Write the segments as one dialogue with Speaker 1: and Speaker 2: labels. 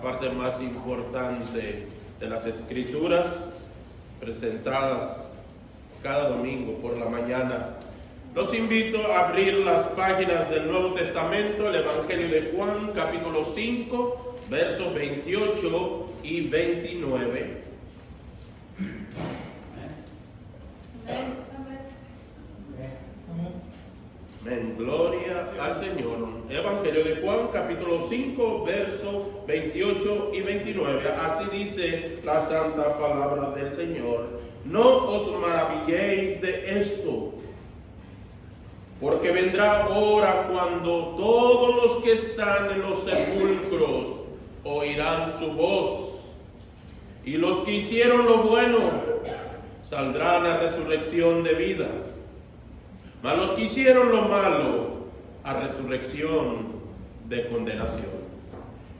Speaker 1: parte más importante de las Escrituras presentadas cada domingo por la mañana. Los invito a abrir las páginas del Nuevo Testamento, el Evangelio de Juan, capítulo 5, versos 28 y 29. Amén. Gloria al Señor. Evangelio de Juan, capítulo 5, versos 28 y 29. Así dice la santa palabra del Señor. No os maravilléis de esto, porque vendrá hora cuando todos los que están en los sepulcros oirán su voz, y los que hicieron lo bueno saldrán a resurrección de vida, mas los que hicieron lo malo a resurrección de condenación.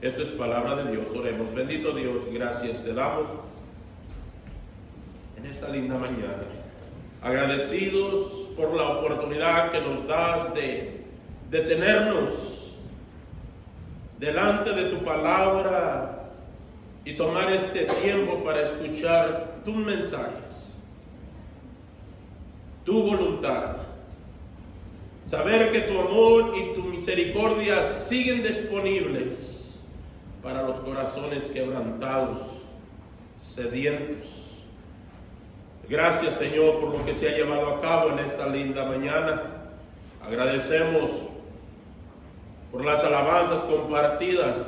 Speaker 1: Esto es palabra de Dios. Oremos. Bendito Dios, gracias te damos en esta linda mañana, agradecidos por la oportunidad que nos das de detenernos delante de tu palabra y tomar este tiempo para escuchar tus mensajes, tu voluntad. Saber que tu amor y tu misericordia siguen disponibles para los corazones quebrantados, sedientos. Gracias, Señor, por lo que se ha llevado a cabo en esta linda mañana. Agradecemos por las alabanzas compartidas,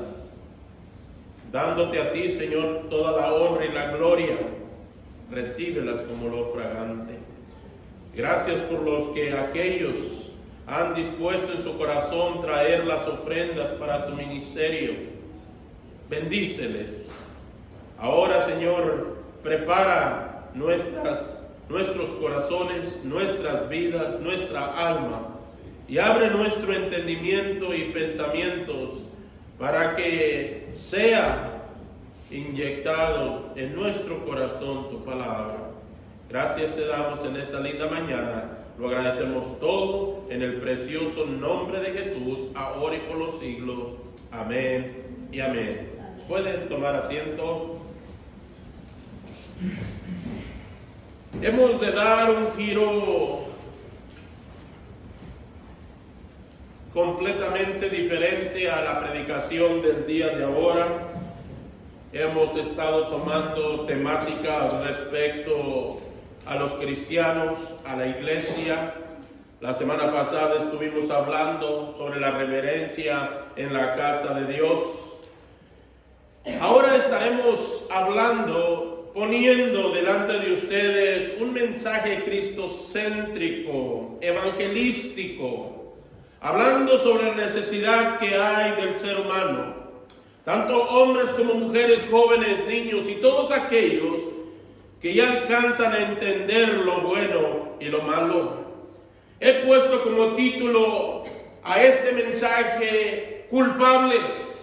Speaker 1: dándote a ti, Señor, toda la honra y la gloria. Recíbelas como lo fragante. Gracias por los que aquellos han dispuesto en su corazón traer las ofrendas para tu ministerio. Bendíceles. Ahora, Señor, prepara nuestros corazones, nuestras vidas, nuestra alma, y abre nuestro entendimiento y pensamientos para que sea inyectado en nuestro corazón tu palabra. Gracias te damos en esta linda mañana. Lo agradecemos todo en el precioso nombre de Jesús, ahora y por los siglos. Amén y amén. Pueden tomar asiento. Hemos de dar un giro completamente diferente a la predicación del día de ahora. Hemos estado tomando temáticas respecto a los cristianos, a la iglesia. La semana pasada estuvimos hablando sobre la reverencia en la casa de Dios. Ahora estaremos hablando, poniendo delante de ustedes un mensaje cristocéntrico, evangelístico, hablando sobre la necesidad que hay del ser humano, tanto hombres como mujeres, jóvenes, niños y todos aquellos que ya alcanzan a entender lo bueno y lo malo. He puesto como título a este mensaje culpables.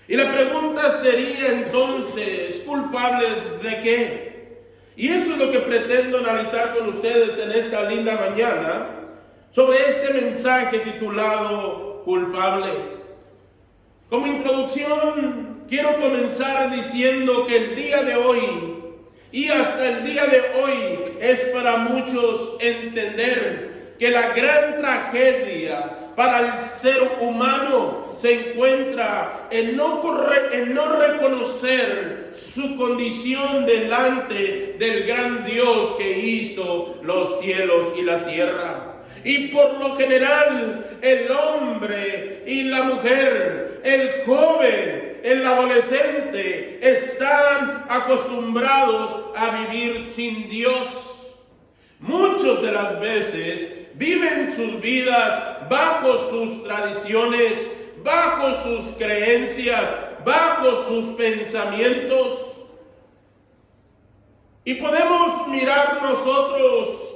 Speaker 1: Y la pregunta sería entonces, ¿culpables de qué? Y eso es lo que pretendo analizar con ustedes en esta linda mañana, sobre este mensaje titulado Culpable. Como introducción, quiero comenzar diciendo que el día de hoy, y hasta el día de hoy, es para muchos entender que la gran tragedia para el ser humano se encuentra en no reconocer su condición delante del gran Dios que hizo los cielos y la tierra. Y por lo general, el hombre y la mujer, el joven, el adolescente, están acostumbrados a vivir sin Dios. Muchas de las veces viven sus vidas bajo sus tradiciones, bajo sus creencias, bajo sus pensamientos. Y podemos mirar nosotros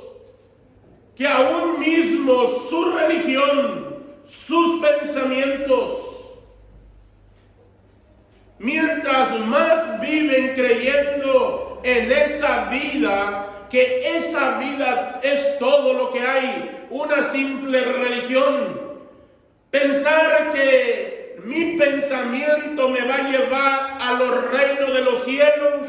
Speaker 1: que aún mismo su religión, sus pensamientos, mientras más viven creyendo en esa vida, que esa vida es todo lo que hay, una simple religión, pensar que mi pensamiento me va a llevar a los reinos de los cielos,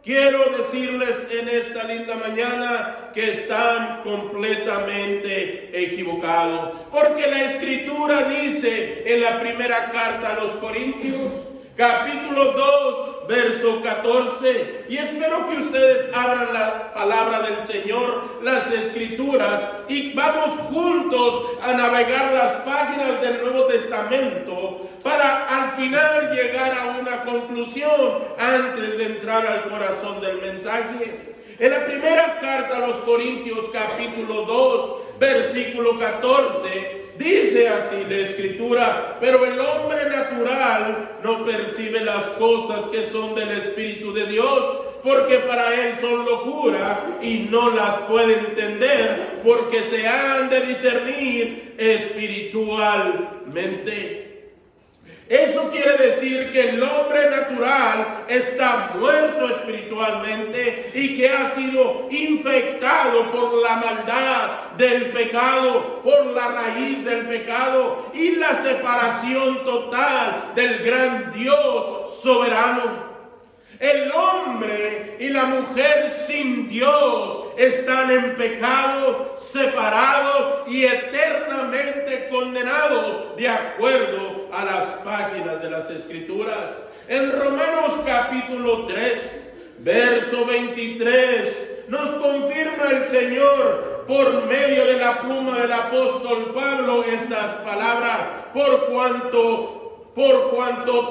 Speaker 1: quiero decirles en esta linda mañana que están completamente equivocados. Porque la Escritura dice en la primera carta a los Corintios, capítulo 2, verso 14, y espero que ustedes abran la palabra del Señor, las Escrituras, y vamos juntos a navegar las páginas del Nuevo Testamento para al final llegar a una conclusión antes de entrar al corazón del mensaje. En la primera carta a los Corintios, capítulo 2, versículo 14, dice así la Escritura: pero el hombre natural no percibe las cosas que son del Espíritu de Dios, porque para él son locura y no las puede entender, porque se han de discernir espiritualmente. Eso quiere decir que el hombre natural está muerto espiritualmente y que ha sido infectado por la maldad del pecado, por la raíz del pecado y la separación total del gran Dios soberano. El hombre y la mujer sin Dios están en pecado, separados y eternamente condenados, de acuerdo a las páginas de las Escrituras. En Romanos capítulo 3, verso 23, nos confirma el Señor por medio de la pluma del apóstol Pablo estas palabras: por cuanto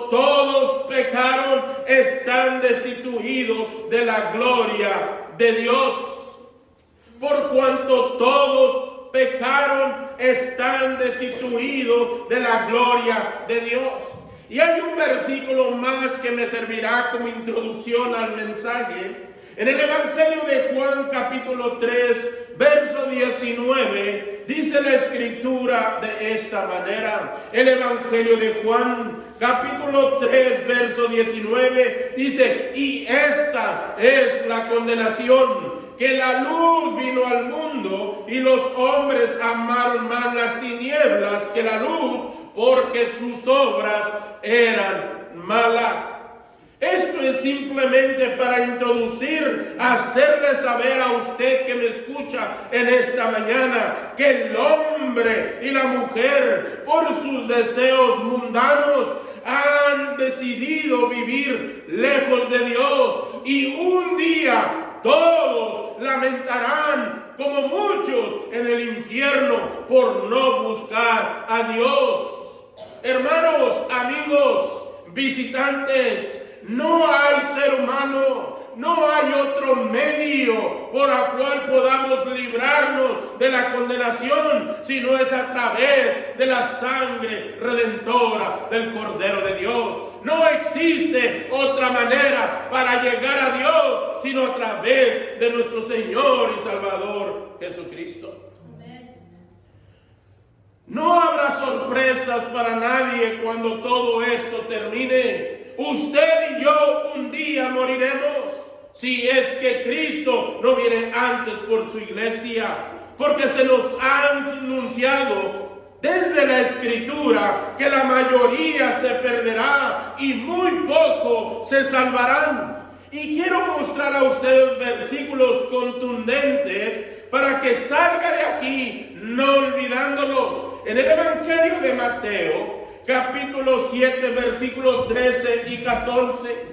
Speaker 1: todos pecaron, están destituidos de la gloria de Dios. Por cuanto todos pecaron, están destituidos de la gloria de Dios. Y hay un versículo más que me servirá como introducción al mensaje. En el Evangelio de Juan, capítulo 3, verso 19, dice la Escritura de esta manera. El Evangelio de Juan, capítulo 3, verso 19, dice: y esta es la condenación, que la luz vino al mundo y los hombres amaron más las tinieblas que la luz, porque sus obras eran malas. Esto es simplemente para introducir, hacerle saber a usted que me escucha en esta mañana, que el hombre y la mujer, por sus deseos mundanos, han decidido vivir lejos de Dios, y un día todos lamentarán, como muchos en el infierno, por no buscar a Dios. Hermanos, amigos, visitantes, no hay ser humano, no hay otro medio por el cual podamos librarnos de la condenación, sino es a través de la sangre redentora del Cordero de Dios. No existe otra manera para llegar a Dios, sino a través de nuestro Señor y Salvador Jesucristo. No habrá sorpresas para nadie cuando todo esto termine. Usted y yo un día moriremos, si es que Cristo no viene antes por su iglesia, porque se nos ha anunciado desde la Escritura que la mayoría se perderá y muy pocos se salvarán. Y quiero mostrar a ustedes versículos contundentes para que salga de aquí no olvidándolos. En el Evangelio de Mateo, capítulo 7, versículos 13 y 14.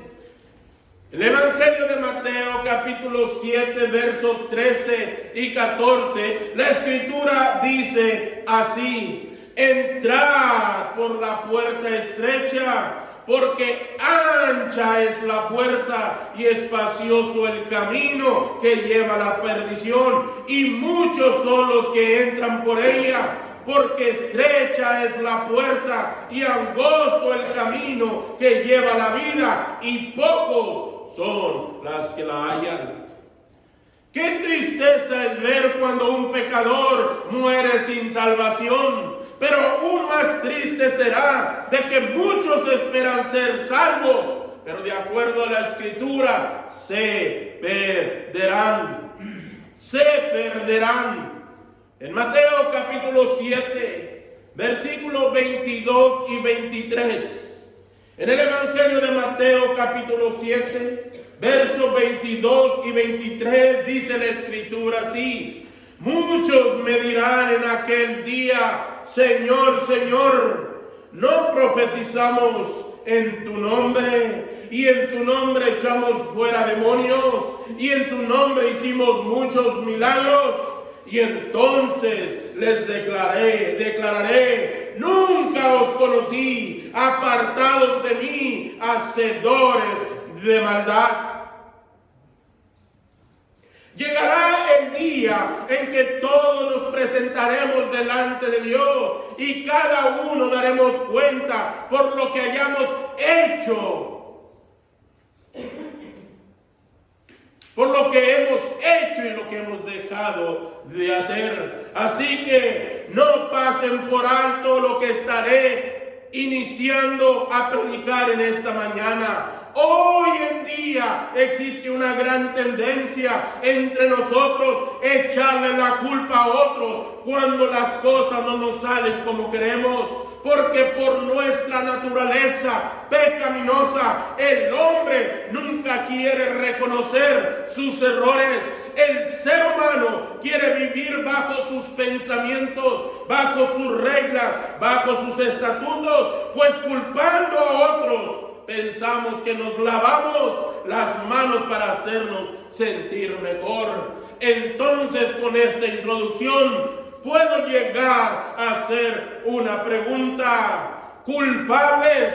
Speaker 1: El Evangelio de Mateo, capítulo 7, versos 13 y 14. La Escritura dice así: entrad por la puerta estrecha, porque ancha es la puerta y espacioso el camino que lleva a la perdición, y muchos son los que entran por ella. Porque estrecha es la puerta y angosto el camino que lleva a la vida, y pocos son las que la hallan. Qué tristeza es ver cuando un pecador muere sin salvación, pero aún más triste será de que muchos esperan ser salvos, pero de acuerdo a la Escritura se perderán. Se perderán. En Mateo capítulo 7, versículos 22 y 23. En el Evangelio de Mateo capítulo 7, versos 22 y 23 dice la Escritura así: muchos me dirán en aquel día, Señor, Señor, ¿no profetizamos en tu nombre? Y en tu nombre echamos fuera demonios, y en tu nombre hicimos muchos milagros. Y entonces les declararé, nunca os conocí, apartados de mí, hacedores de maldad. Llegará el día en que todos nos presentaremos delante de Dios y cada uno daremos cuenta por lo que hayamos hecho. Por lo que hemos hecho y lo que hemos dejado de hacer. Así que no pasen por alto lo que estaré iniciando a predicar en esta mañana. Hoy en día existe una gran tendencia entre nosotros echarle la culpa a otros cuando las cosas no nos salen como queremos. Porque por nuestra naturaleza pecaminosa, el hombre nunca quiere reconocer sus errores. El ser humano quiere vivir bajo sus pensamientos, bajo sus reglas, bajo sus estatutos, pues culpando a otros, pensamos que nos lavamos las manos para hacernos sentir mejor. Entonces, con esta introducción, puedo llegar a hacer una pregunta. ¿Culpables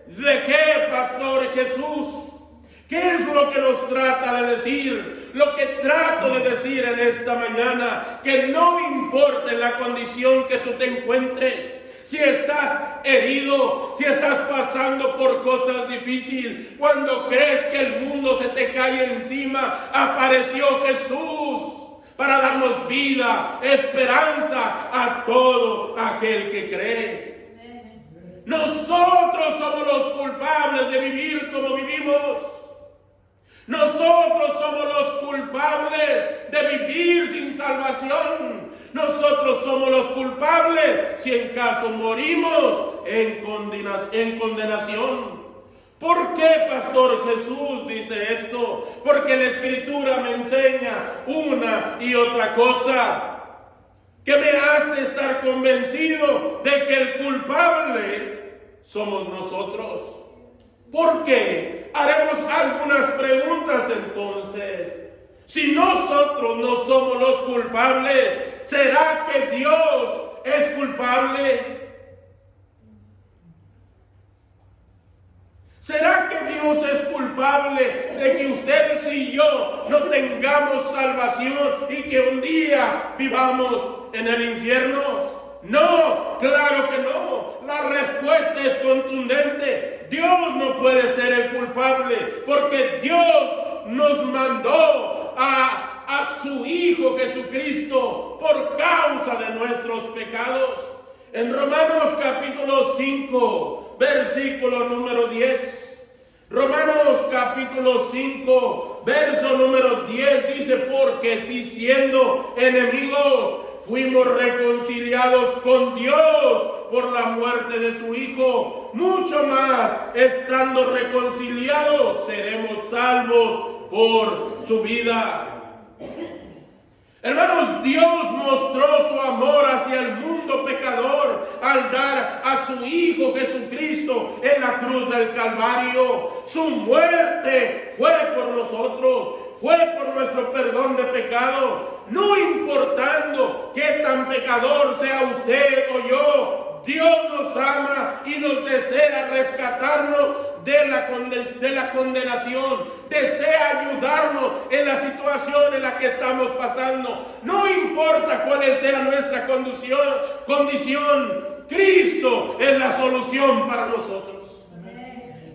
Speaker 1: de qué, Pastor Jesús? ¿Qué es lo que nos trata de decir? Lo que trato de decir en esta mañana, que no importa en la condición que tú te encuentres, si estás herido, si estás pasando por cosas difíciles, cuando crees que el mundo se te cae encima, apareció Jesús para darnos vida, esperanza a todo aquel que cree. Nosotros somos los culpables de vivir como vivimos. Nosotros somos los culpables de vivir sin salvación. Nosotros somos los culpables si en caso morimos en condenación. ¿Por qué, Pastor Jesús, dice esto? Porque la Escritura me enseña una y otra cosa que me hace estar convencido de que el culpable somos nosotros. ¿Por qué? Haremos algunas preguntas entonces. Si nosotros no somos los culpables, ¿será que Dios es culpable? ¿Será que Dios es culpable de que ustedes y yo no tengamos salvación y que un día vivamos en el infierno? No, claro que no. La respuesta es contundente. Dios no puede ser el culpable porque Dios nos mandó a su Hijo Jesucristo por causa de nuestros pecados. En Romanos capítulo 5, versículo número 10. Romanos capítulo 5, verso número 10 dice: porque si siendo enemigos fuimos reconciliados con Dios por la muerte de su Hijo, mucho más estando reconciliados seremos salvos por su vida. Hermanos, Dios mostró su amor hacia el mundo pecador al dar a su Hijo Jesucristo en la cruz del Calvario. Su muerte fue por nosotros, fue por nuestro perdón de pecado. No importando qué tan pecador sea usted o yo, Dios nos ama y nos desea rescatarnos de la condenación, desea ayudarnos en la situación en la que estamos pasando. No importa cuál sea nuestra condición, Cristo es la solución para nosotros.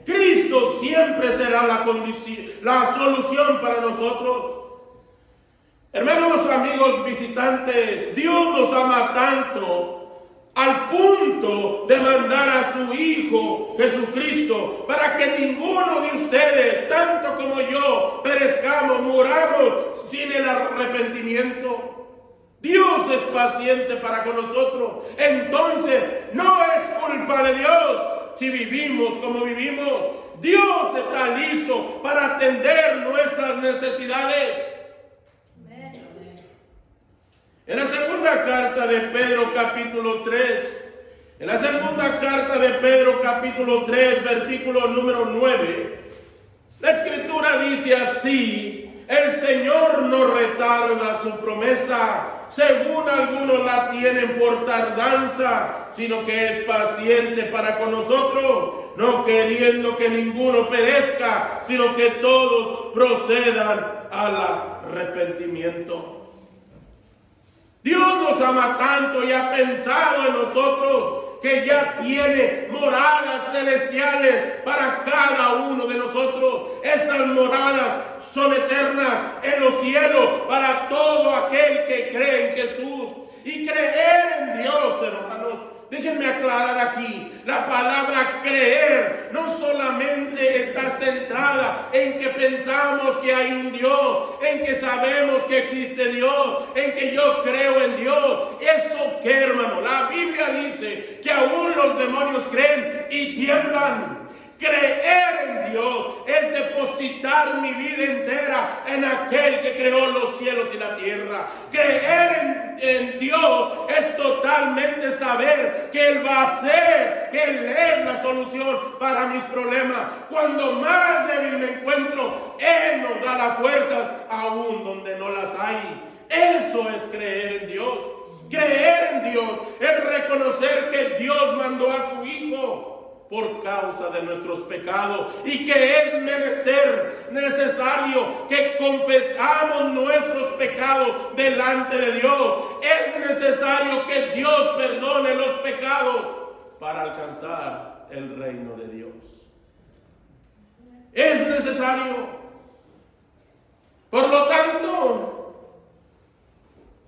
Speaker 1: Cristo siempre será la solución para nosotros. Hermanos, amigos visitantes, Dios nos ama tanto al punto de mandar a su Hijo Jesucristo para que ninguno de ustedes, tanto como yo, perezcamos, muramos sin el arrepentimiento. Dios es paciente para con nosotros. Entonces, no es culpa de Dios si vivimos como vivimos. Dios está listo para atender nuestras necesidades. En la segunda carta de Pedro, capítulo 3, en la segunda carta de Pedro, capítulo 3, versículo número 9, la Escritura dice así: el Señor no retarda su promesa, según algunos la tienen por tardanza, sino que es paciente para con nosotros, no queriendo que ninguno perezca, sino que todos procedan al arrepentimiento. Dios nos ama tanto y ha pensado en nosotros que ya tiene moradas celestiales para cada uno de nosotros. Esas moradas son eternas en los cielos para todo aquel que cree en Jesús. Y creer en Dios, hermanos, déjenme aclarar aquí, la palabra creer no solamente está centrada en que pensamos que hay un Dios, en que sabemos que existe Dios, en que yo creo en Dios. ¿Eso qué, hermano? La Biblia dice que aún los demonios creen y tiemblan. Creer en Dios es depositar mi vida entera en aquel que creó los cielos y la tierra. Creer en Dios es totalmente saber que Él va a hacer, que Él es la solución para mis problemas. Cuando más débil me encuentro, Él nos da las fuerzas aún donde no las hay. Eso es creer en Dios. Creer en Dios es reconocer que Dios mandó a su Hijo por causa de nuestros pecados y que es necesario que confesamos nuestros pecados delante de Dios. Es necesario que Dios perdone los pecados para alcanzar el reino de Dios. Es necesario. Por lo tanto,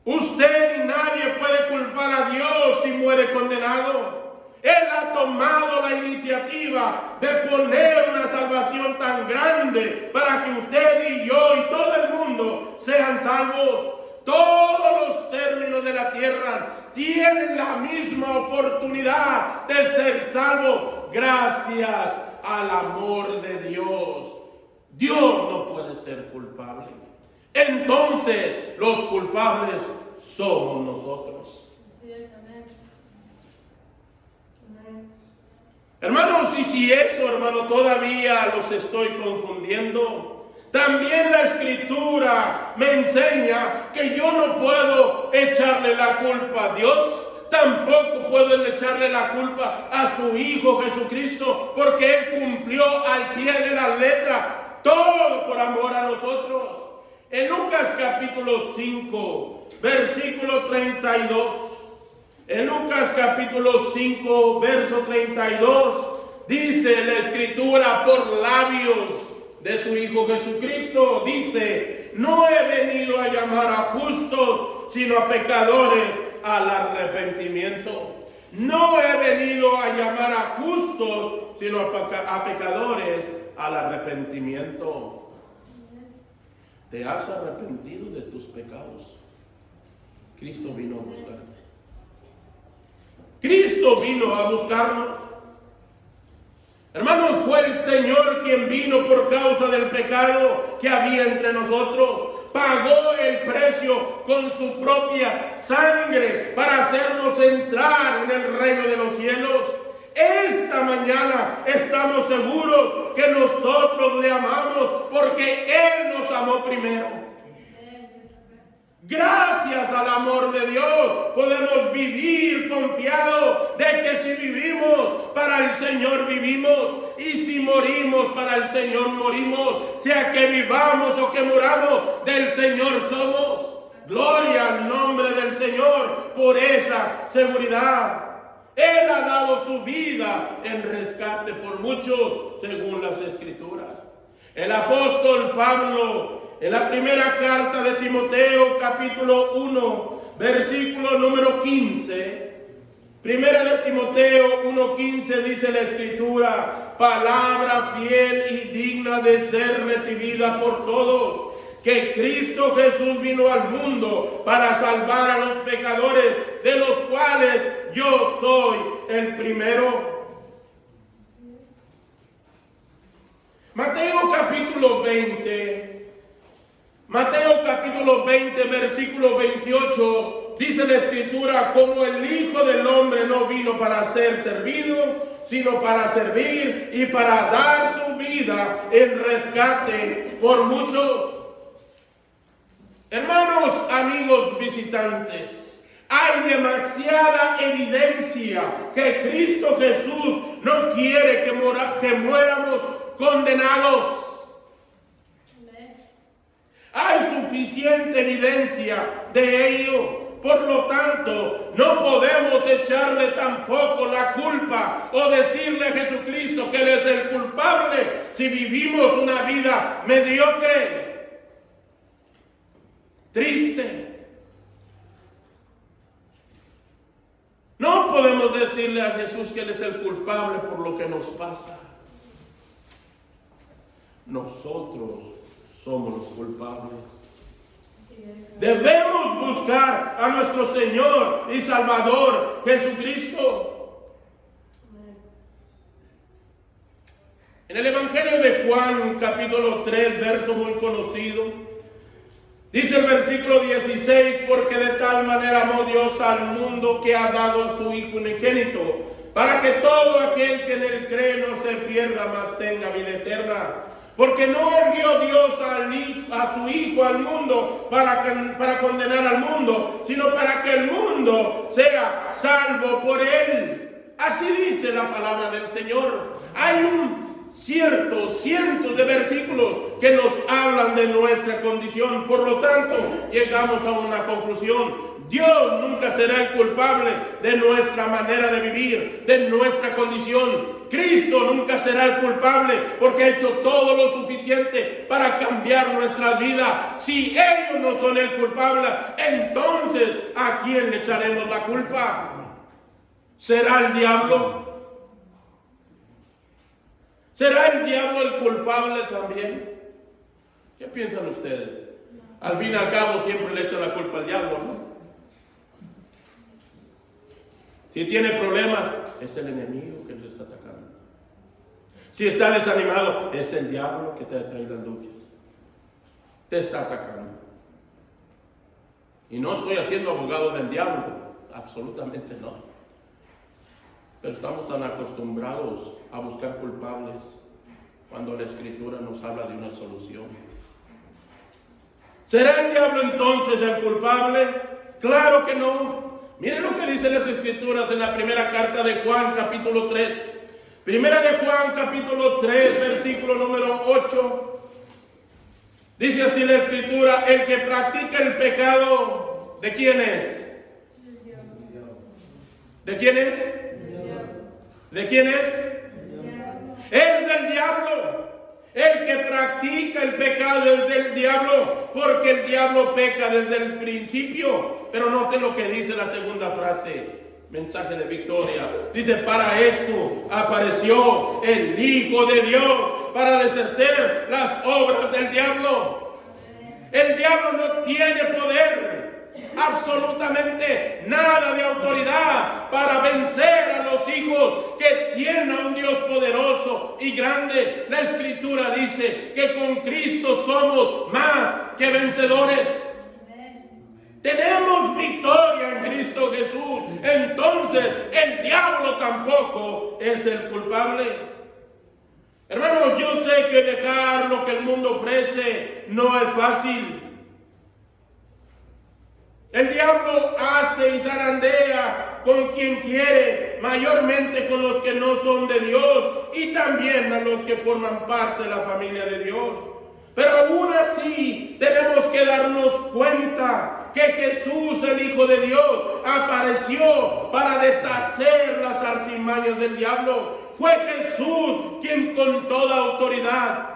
Speaker 1: usted y nadie puede culpar a Dios si muere condenado. Él ha tomado la iniciativa de poner una salvación tan grande para que usted y yo y todo el mundo sean salvos. Todos los términos de la tierra tienen la misma oportunidad de ser salvos gracias al amor de Dios. Dios no puede ser culpable. Entonces, los culpables somos nosotros. Hermanos, y si eso, hermano, todavía los estoy confundiendo, también la Escritura me enseña que yo no puedo echarle la culpa a Dios, tampoco puedo echarle la culpa a su Hijo Jesucristo, porque Él cumplió al pie de la letra todo por amor a nosotros. En Lucas capítulo 5, versículo 32, en Lucas capítulo 5, verso 32, dice la Escritura por labios de su Hijo Jesucristo, dice: no he venido a llamar a justos, sino a pecadores al arrepentimiento. No he venido a llamar a justos, sino a pecadores al arrepentimiento. ¿Te has arrepentido de tus pecados? Cristo vino a buscarte. Cristo vino a buscarnos. Hermanos, fue el Señor quien vino por causa del pecado que había entre nosotros. Pagó el precio con su propia sangre para hacernos entrar en el reino de los cielos. Esta mañana estamos seguros que nosotros le amamos porque Él nos amó primero. Gracias al amor de Dios podemos vivir confiados de que si vivimos, para el Señor vivimos, y si morimos, para el Señor morimos, sea que vivamos o que muramos, del Señor somos. Gloria al nombre del Señor por esa seguridad. Él ha dado su vida en rescate por muchos, según las Escrituras. El apóstol Pablo, en la primera carta de Timoteo, capítulo 1, versículo número 15, primera de Timoteo 1:15, dice la Escritura: palabra fiel y digna de ser recibida por todos, que Cristo Jesús vino al mundo para salvar a los pecadores, de los cuales yo soy el primero. Mateo capítulo 20, versículo 28, dice la Escritura: como el Hijo del Hombre no vino para ser servido, sino para servir y para dar su vida en rescate por muchos. Hermanos, amigos visitantes, hay demasiada evidencia que Cristo Jesús no quiere que muéramos condenados. Hay suficiente evidencia de ello. Por lo tanto, no podemos echarle tampoco la culpa o decirle a Jesucristo que Él es el culpable si vivimos una vida mediocre, triste. No podemos decirle a Jesús que Él es el culpable por lo que nos pasa. Nosotros somos los culpables. Debemos buscar a nuestro Señor y Salvador Jesucristo. En el Evangelio de Juan, capítulo 3, verso muy conocido, dice el versículo 16: porque de tal manera amó Dios al mundo que ha dado a su Hijo unigénito, para que todo aquel que en él cree no se pierda, mas tenga vida eterna. Porque no envió Dios a su Hijo al mundo para condenar al mundo, sino para que el mundo sea salvo por Él. Así dice la palabra del Señor. Hay cientos de versículos que nos hablan de nuestra condición. Por lo tanto, llegamos a una conclusión: Dios nunca será el culpable de nuestra manera de vivir, de nuestra condición. Cristo nunca será el culpable porque ha hecho todo lo suficiente para cambiar nuestra vida. Si ellos no son el culpable, entonces ¿a quién le echaremos la culpa? ¿Será el diablo? ¿Será el diablo el culpable también? ¿Qué piensan ustedes? Al fin y al cabo siempre le echan la culpa al diablo, ¿no? Si tiene problemas, es el enemigo que le está atacando. Si está desanimado, es el diablo que te trae las luchas. Te está atacando. Y no estoy haciendo abogado del diablo, absolutamente no. Pero estamos tan acostumbrados a buscar culpables cuando la Escritura nos habla de una solución. ¿Será el diablo entonces el culpable? Claro que no. Miren lo que dicen las Escrituras en la primera carta de Juan, capítulo 3. Primera de Juan, capítulo 3, versículo número 8. Dice así la Escritura: el que practica el pecado, ¿de quién es? ¿De quién es? ¿De quién es? Es del diablo. El que practica el pecado es del diablo, porque el diablo peca desde el principio. Pero noten lo que dice la segunda frase, mensaje de victoria. Dice: para esto apareció el Hijo de Dios, para deshacer las obras del diablo. El diablo no tiene poder, absolutamente nada de autoridad para vencer a los hijos que tienen a un Dios poderoso y grande. La Escritura dice que con Cristo somos más que vencedores. Tenemos victoria en Cristo Jesús. Entonces el diablo tampoco es el culpable. Hermanos, yo sé que dejar lo que el mundo ofrece no es fácil. El diablo hace y zarandea con quien quiere, mayormente con los que no son de Dios y también a los que forman parte de la familia de Dios. Pero aún así tenemos que darnos cuenta que Jesús, el Hijo de Dios, apareció para deshacer las artimañas del diablo. Fue Jesús quien con toda autoridad,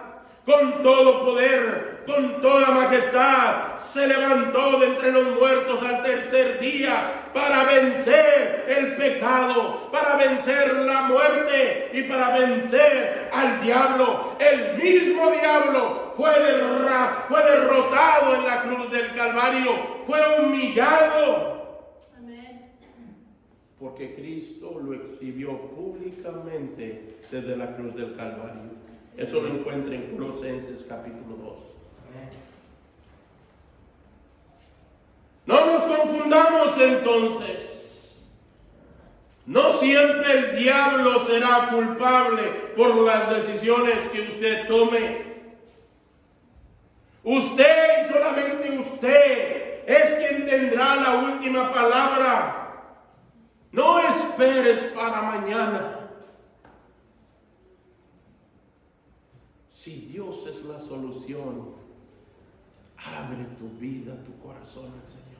Speaker 1: con todo poder, con toda majestad, se levantó de entre los muertos al tercer día para vencer el pecado, para vencer la muerte y para vencer al diablo. El mismo diablo fue derrotado en la cruz del Calvario, fue humillado.
Speaker 2: Amén.
Speaker 1: Porque Cristo lo exhibió públicamente desde la cruz del Calvario. Eso lo encuentra en Colosenses capítulo 2. No nos confundamos entonces. No siempre el diablo será culpable por las decisiones que usted tome. Usted y solamente usted es quien tendrá la última palabra. No esperes para mañana. Si Dios es la solución, abre tu vida, tu corazón al Señor.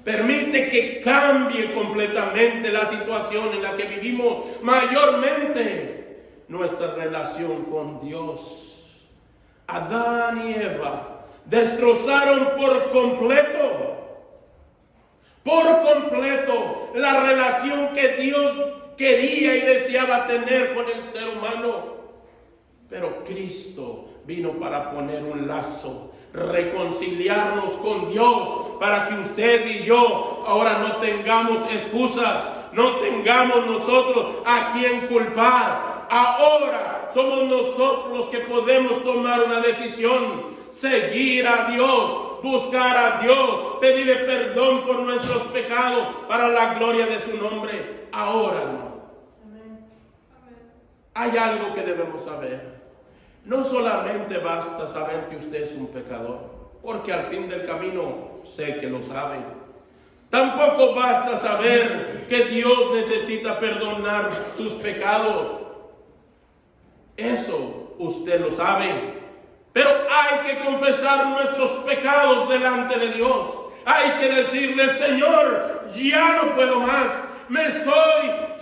Speaker 1: Permite que cambie completamente la situación en la que vivimos, mayormente nuestra relación con Dios. Adán y Eva destrozaron por completo la relación que Dios quería y deseaba tener con el ser humano. Pero Cristo vino para poner un lazo, reconciliarnos con Dios, para que usted y yo ahora no tengamos excusas, no tengamos nosotros a quien culpar. Ahora somos nosotros los que podemos tomar una decisión, seguir a Dios, buscar a Dios, pedirle perdón por nuestros pecados para la gloria de su nombre. Ahora no. Hay algo que debemos saber. No solamente basta saber que usted es un pecador, porque al fin del camino sé que lo sabe. Tampoco basta saber que Dios necesita perdonar sus pecados. Eso usted lo sabe. Pero hay que confesar nuestros pecados delante de Dios. Hay que decirle: Señor, ya no puedo más.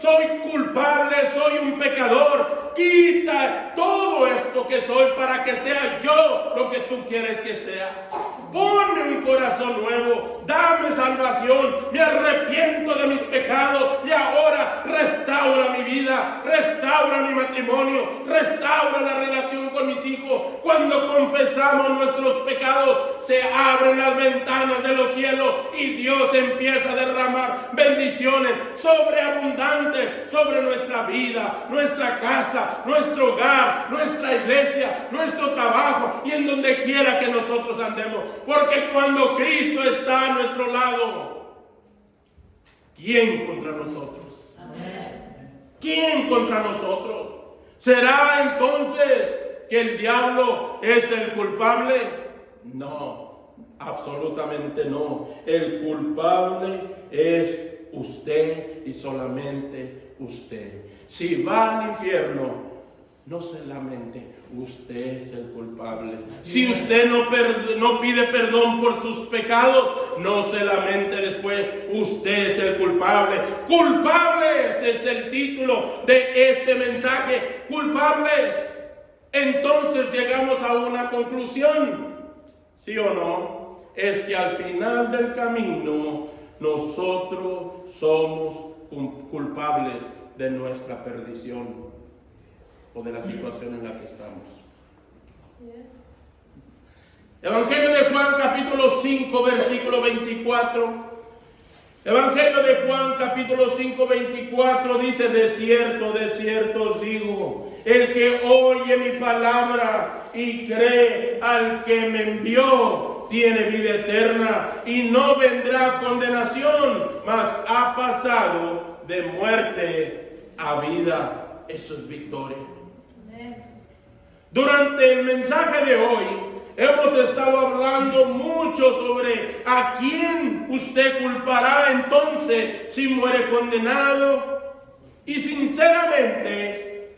Speaker 1: Soy culpable, soy un pecador. Quita todo esto que soy para que sea yo lo que tú quieres que sea. Ponme un corazón nuevo, dame salvación, me arrepiento de mis pecados y ahora restaura mi vida, restaura mi matrimonio, restaura la relación con mis hijos. Cuando confesamos nuestros pecados, se abren las ventanas de los cielos y Dios empieza a derramar bendiciones sobreabundantes sobre nuestra vida, nuestra casa, nuestro hogar, nuestra iglesia, nuestro trabajo y en donde quiera que nosotros andemos. Porque cuando Cristo está a nuestro lado, ¿quién contra nosotros? Amén. ¿Quién contra nosotros? ¿Será entonces que el diablo es el culpable? No, absolutamente no. El culpable es usted y solamente usted. Si va al infierno, no se lamente, usted es el culpable. Si usted no pide perdón por sus pecados, no se lamente después, usted es el culpable. Culpables es el título de este mensaje, culpables. Entonces llegamos a una conclusión, ¿sí o no? Es que al final del camino nosotros somos culpables de nuestra perdición o de la situación en la que estamos. Evangelio de Juan capítulo 5 versículo 24. Evangelio de Juan capítulo 5 24 dice: de cierto os digo, el que oye mi palabra y cree al que me envió tiene vida eterna y no vendrá condenación, mas ha pasado de muerte a vida. Eso es victoria. Durante el mensaje de hoy hemos estado hablando mucho sobre a quién usted culpará entonces si muere condenado. Y sinceramente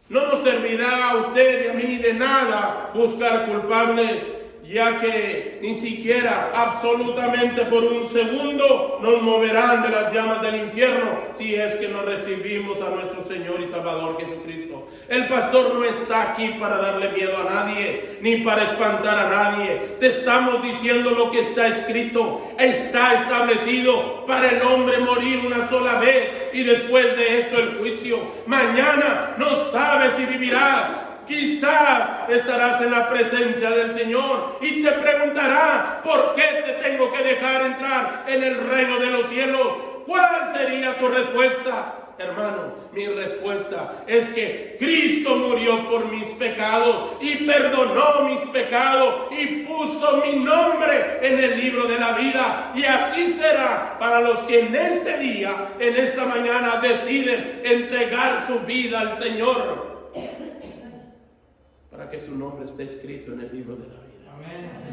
Speaker 1: no nos servirá a usted y a mí de nada buscar culpables, ya que ni siquiera absolutamente por un segundo nos moverán de las llamas del infierno si es que no recibimos a nuestro Señor y Salvador Jesucristo. El pastor no está aquí para darle miedo a nadie, ni para espantar a nadie. Te estamos diciendo lo que está escrito. Está establecido para el hombre morir una sola vez y después de esto el juicio. Mañana no sabes si vivirás. Quizás estarás en la presencia del Señor y te preguntará: ¿por qué te tengo que dejar entrar en el reino de los cielos? ¿Cuál sería tu respuesta? Hermano, mi respuesta es que Cristo murió por mis pecados y perdonó mis pecados y puso mi nombre en el libro de la vida. Y así será para los que en este día, en esta mañana, deciden entregar su vida al Señor, para que su nombre esté escrito en el libro de la vida. Amén.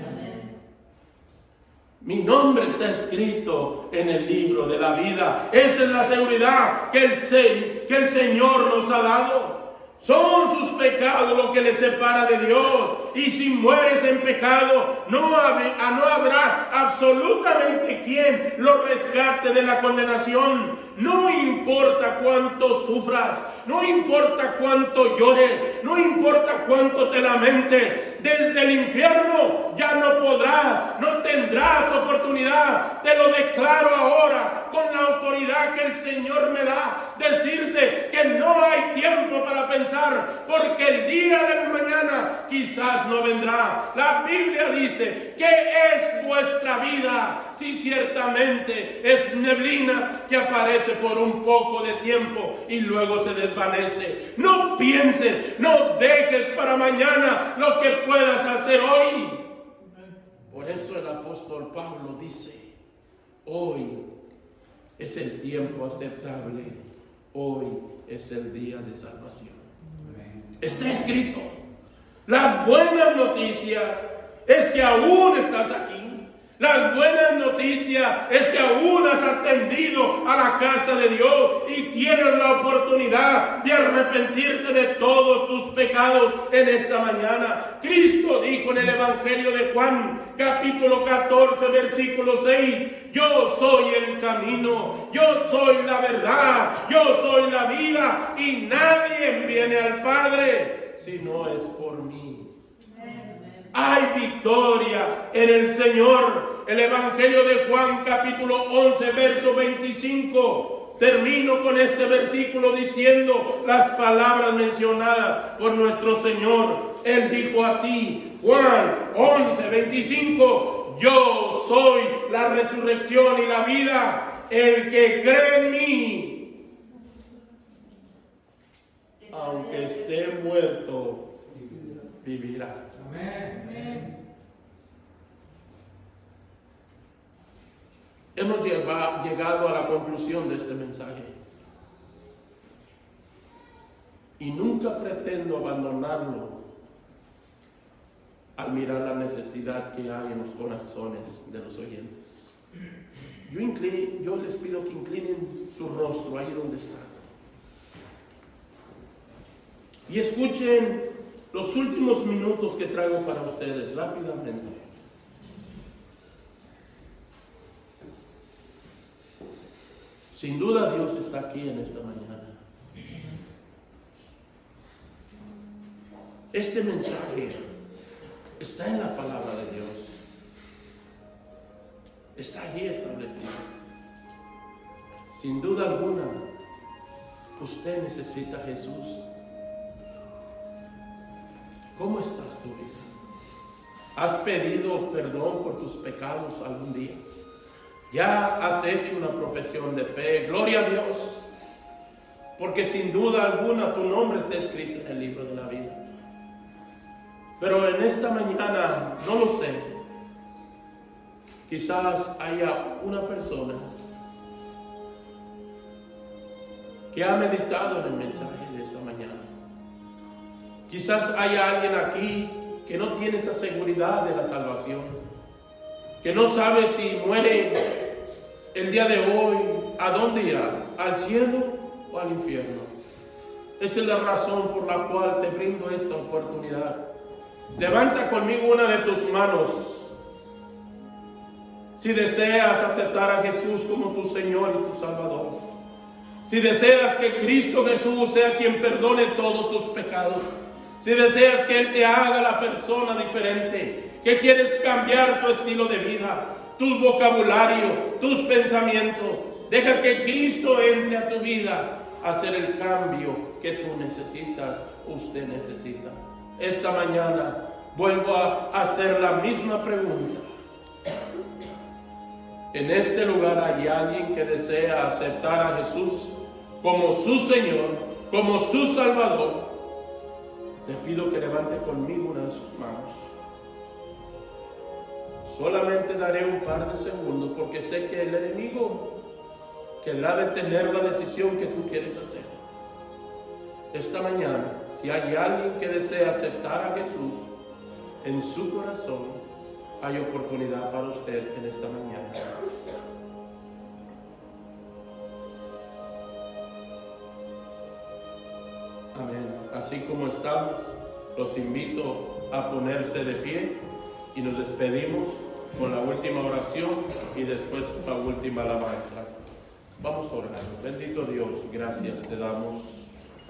Speaker 1: Mi nombre está escrito en el libro de la vida. Esa es la seguridad que el Señor nos ha dado. Son sus pecados lo que le separa de Dios. Y si mueres en pecado, no habrá absolutamente quien lo rescate de la condenación. No importa cuánto sufras, no importa cuánto llores, no importa cuánto te lamentes, desde el infierno ya no podrás, no tendrás oportunidad. Te lo declaro ahora con la autoridad que el Señor me da, decirte que no hay tiempo para pensar, porque el día de mañana quizás no vendrá. La Biblia dice: ¿qué es vuestra vida? Si ciertamente es neblina que aparece por un poco de tiempo y luego se desvanece. No pienses, no dejes para mañana lo que puedas hacer hoy. Por eso el apóstol Pablo dice: hoy es el tiempo aceptable, hoy es el día de salvación. Está escrito. Las buenas noticias es que aún estás aquí. Las buenas noticias es que aún has atendido a la casa de Dios y tienes la oportunidad de arrepentirte de todos tus pecados en esta mañana. Cristo dijo en el Evangelio de Juan, capítulo 14, versículo 6: yo soy el camino, yo soy la verdad, yo soy la vida, y nadie viene al Padre si no es por mí. Hay victoria en el Señor. El Evangelio de Juan, capítulo 11, verso 25. Termino con este versículo diciendo las palabras mencionadas por nuestro Señor. Él dijo así, Juan 11, 25: yo soy la resurrección y la vida. El que cree en mí, aunque esté muerto, vivirá. Amén. Hemos llegado a la conclusión de este mensaje. Y nunca pretendo abandonarlo al mirar la necesidad que hay en los corazones de los oyentes. Yo les pido que inclinen su rostro ahí donde están y escuchen los últimos minutos que traigo para ustedes rápidamente. Sin duda Dios está aquí en esta mañana. Este mensaje está en la palabra de Dios. Está allí establecido. Sin duda alguna, usted necesita a Jesús. ¿Cómo estás tu vida? ¿Has pedido perdón por tus pecados algún día? ¿Ya has hecho una profesión de fe? Gloria a Dios, porque sin duda alguna tu nombre está escrito en el libro de la vida. Pero en esta mañana, no lo sé, quizás haya una persona que ha meditado en el mensaje de esta mañana. Quizás haya alguien aquí que no tiene esa seguridad de la salvación, que no sabe si muere el día de hoy, ¿a dónde irá? ¿Al cielo o al infierno? Esa es la razón por la cual te brindo esta oportunidad. Levanta conmigo una de tus manos si deseas aceptar a Jesús como tu Señor y tu Salvador. Si deseas que Cristo Jesús sea quien perdone todos tus pecados. Si deseas que Él te haga la persona diferente, que quieres cambiar tu estilo de vida, tu vocabulario, tus pensamientos. Deja que Cristo entre a tu vida a hacer el cambio que tú necesitas, usted necesita. Esta mañana vuelvo a hacer la misma pregunta. En este lugar hay alguien que desea aceptar a Jesús como su Señor, como su Salvador. Le pido que levante conmigo una de sus manos. Solamente daré un par de segundos porque sé que el enemigo querrá detener la decisión que tú quieres hacer. Esta mañana, si hay alguien que desea aceptar a Jesús en su corazón, hay oportunidad para usted en esta mañana. Amén. Así como estamos, los invito a ponerse de pie y nos despedimos con la última oración y después la última alabanza. Vamos a orar. Bendito Dios, gracias te damos